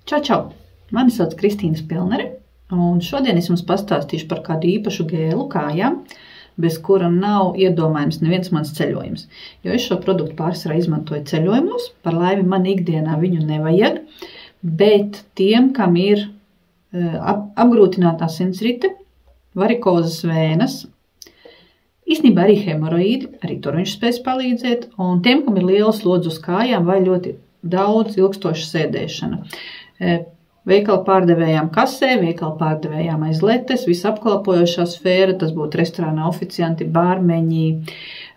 Čau, čau! Mani sauc Kristīna Spilnere, un šodien es jums pastāstīšu par kādu īpašu gēlu kājām, bez kura nav iedomājams neviens mans ceļojums. Jo es šo produktu pārsvarā izmantoju ceļojumos, par laimi man ikdienā viņu nevajag, bet tiem, kam ir apgrūtinātā asinsrite, varikozas vēnas, īstenībā arī hemoroīdi, arī tur viņš spēs palīdzēt, un tiem, kam ir liela slodze uz kājām vai ļoti daudz ilgstoša sēdēšana. Veikala pārdevējām kasē, veikala pārdevējām aiz letes, visapkalpojošā sfēra, tas būtu restorāna oficianti, bārmeņi,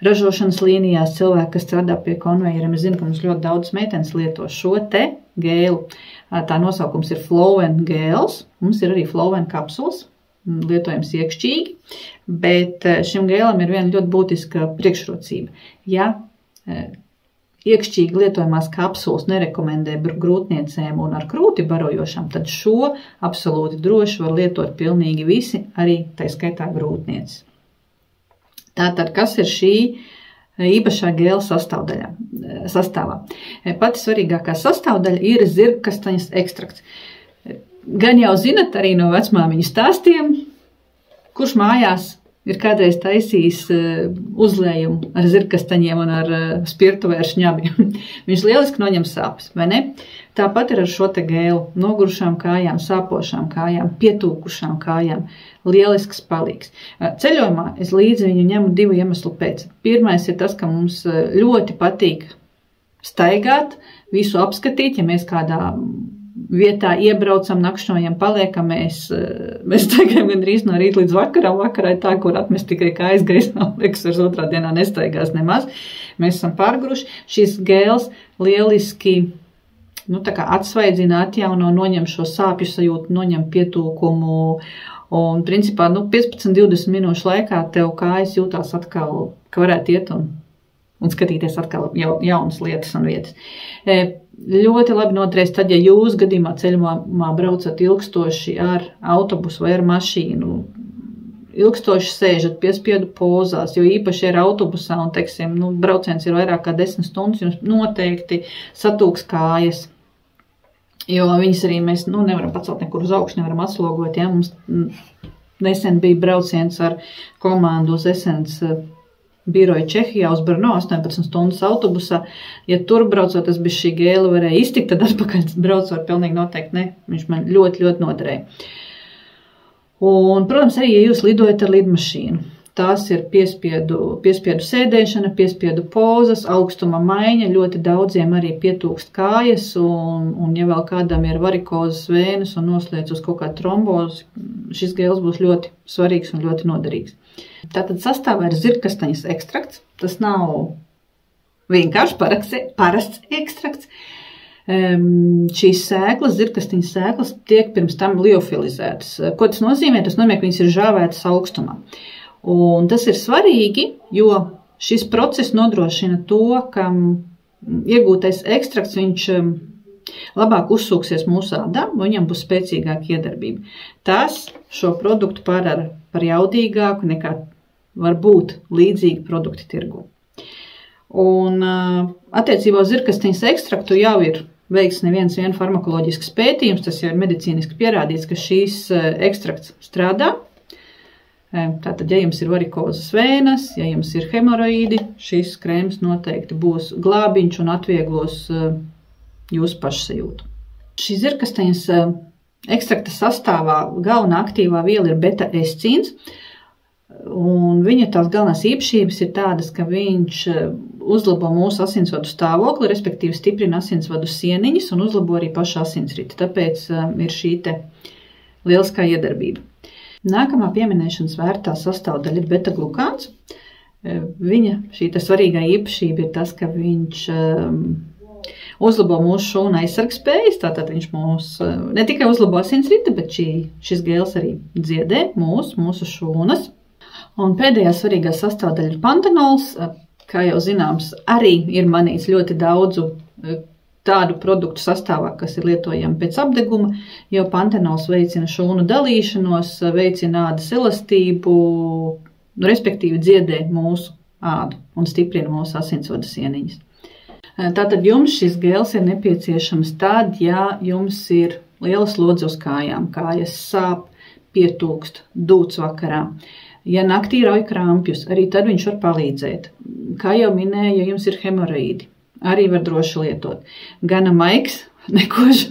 ražošanas līnijās cilvēki, kas strādā pie konvejeriem. Es zinu, ka mums ļoti daudz meitenes lieto šo te gēlu. Tā nosaukums ir Flowen gēls, mums ir arī Flowen kapsulas, lietojams iekšķīgi, bet šim gēlam ir viena ļoti būtiska priekšrocība. Ja iekšķīgi lietojamās kapsulas nerekomendē grūtniecēm un ar krūti barojošām, tad šo absolūti droši var lietot pilnīgi visi, arī tai skaitā grūtnieces. Tātad, kas ir šī īpašā gēla sastāvā? Pati svarīgākā sastāvdaļa ir zirgkastaņas ekstrakts. Gan jau zinat arī no vecmāmiņu stāstiem, kurš mājās ir kādreiz taisījis uzlējumu ar zirgkastaņiem un ar spirtu vai ar šņabi. Viņš lieliski noņem sāpes, vai ne? Tāpat ir ar šo te gēlu, nogurušām kājām, sāpošām kājām, pietūkušām kājām. Lielisks palīgs. Ceļojumā es līdzi viņu ņemu divu iemeslu pēc. Pirmais ir tas, ka mums ļoti patīk staigāt, visu apskatīt, ja mēs kādā vietā iebraucam, nakšņojam, paliekam, mēs staigājam gandrīz no rīta līdz vakaram. Vakarā ir tā, kur atmest tikai kājas gaisā, liekas, vairs otrā dienā nestaigās nemaz. Mēs esam pārguruši. Šis gēls lieliski tā kā atsvaidzina, atjauno, noņem šo sāpju sajūtu, noņem pietūkumu. Un principā 15-20 minūšu laikā tev kājas jūtās atkal, ka varētu iet un skatīties atkal jaunas lietas un vietas. Ļoti labi noderēs tad, ja jūs gadījumā ceļojumā braucat ilgstoši ar autobusu vai ar mašīnu, ilgstoši sēžat piespiedu pozās, jo īpaši ir autobusā un, teiksim, brauciens ir vairāk kā 10 stundas, jums noteikti satūks kājas, jo viņas arī mēs nevaram pacelt nekur uz augšu, nevaram atslogot, ja mums nesen bija brauciens ar komandu uz Esens biroju Čehijā uz Brno 18 stundas autobusā. Ja tur braucot, tas bez šī gēla varēja iztikt, tad atpakaļ braucot pilnīgi noteikti ne. Viņš man ļoti, ļoti noderēja. Un, protams, arī, ja jūs lidojat ar lidmašīnu, tās ir piespiedu sēdēšana, piespiedu pozas, augstuma maiņa, ļoti daudziem arī pietūkst kājas, un ja vēl kādam ir varikozas vēnes un noslēdz uz kaut kādu trombozi, šis gēls būs ļoti svarīgs un ļoti noderīgs. Tātad sastāvā ir zirgkastaņas ekstrakts. Tas nav vienkārši parasts ekstrakts. Šīs sēklas, zirgkastaņas sēklas, tiek pirms tam liofilizētas. Ko tas nozīmē? Tas nozīmē, ka viņas ir žāvētas augstumā. Un tas ir svarīgi, jo šis process nodrošina to, ka iegūtais ekstrakts viņš labāk uzsūksies mūsu ādā, un viņam būs spēcīgāka iedarbība. Tas šo produktu padara par jaudīgāku nekā var būt līdzīgi produkti tirgu. Un attiecībā uz zirgkastaņas ekstraktu jau ir veikts neviens farmakoloģisks pētījums, tas jau ir medicīniski pierādīts, ka šīs ekstrakts strādā. Tātad, ja jums ir varikozas vēnas, ja jums ir hemoroīdi, šis krēms noteikti būs glābiņš un atvieglos jūsu pašsajūtu. Šī zirgkastaņas ekstrakta sastāvā galvenā aktīvā viela ir beta-escīns, un viņa tās galvenās īpašības ir tādas, ka viņš uzlabo mūsu asinsvadu stāvokli, respektīvi stiprina asinsvadu sieniņas un uzlabo arī pašu asinsriti. Tāpēc ir šī te lieliskā iedarbība. Nākamā pieminēšanas vērtā sastāvdaļa ir beta-glukāns. Viņa šī te svarīgā īpašība ir tas, ka viņš uzlabo mūsu šūnu aizsargspējas, tātad viņš mūs ne tikai uzlabo asinsriti, bet šis gēls arī dziedē mūsu šūnas. Un pēdējā svarīgā sastāvdaļa ir pantenols, kā jau zināms, arī ir manīts ļoti daudzu tādu produktu sastāvā, kas ir lietojami pēc apdeguma, jo pantenols veicina šūnu dalīšanos, veicina ādas elastību, respektīvi dziedē mūsu ādu un stiprina mūsu asinsvadu sieniņas. Tātad jums šis gels ir nepieciešams tad, ja jums ir liela slodze uz kājām, kājas sāp, pietūkst, dūts vakarā. Ja naktī rauj krampjus, arī tad viņš var palīdzēt. Kā jau minēju, ja jums ir hemoroīdi, arī var droši lietot. Gana maigs, nekož.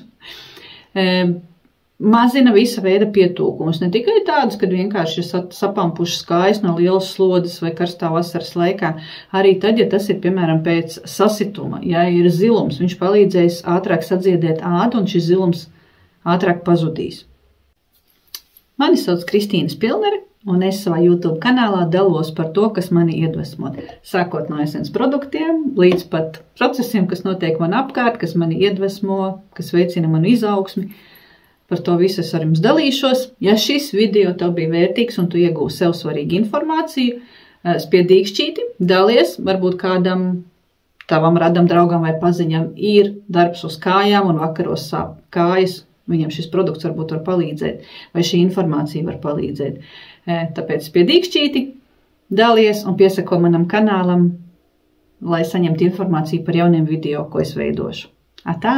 Mazina visa veida pietūkumus, ne tikai tādus, kad vienkārši ir sapampušas kājas no lielas slodzes vai karstā vasaras laikā, arī tad, ja tas ir, piemēram, pēc sasituma, ja ir zilums, viņš palīdzēs ātrāk sadziedēt ādu un šis zilums ātrāk pazudīs. Mani sauc Kristīna Spilnere, un es savā YouTube kanālā dalos par to, kas mani iedvesmo. Sākot no esens produktiem, līdz pat procesiem, kas notiek man apkārt, kas mani iedvesmo, kas veicina manu izaugsmi. Par to visu es ar jums dalīšos. Ja šis video tev bija vērtīgs un tu iegūsi sev svarīgu informāciju, spied dīkšķīti, dalies, varbūt kādam tavam radam draugam vai paziņam ir darbs uz kājām un vakaros sāp kājas, viņam šis produkts varbūt var palīdzēt, vai šī informācija var palīdzēt. Tāpēc spied dīkšķīti, dalies un piesako manam kanālam, lai saņemtu informāciju par jauniem video, ko es veidošu. Atā!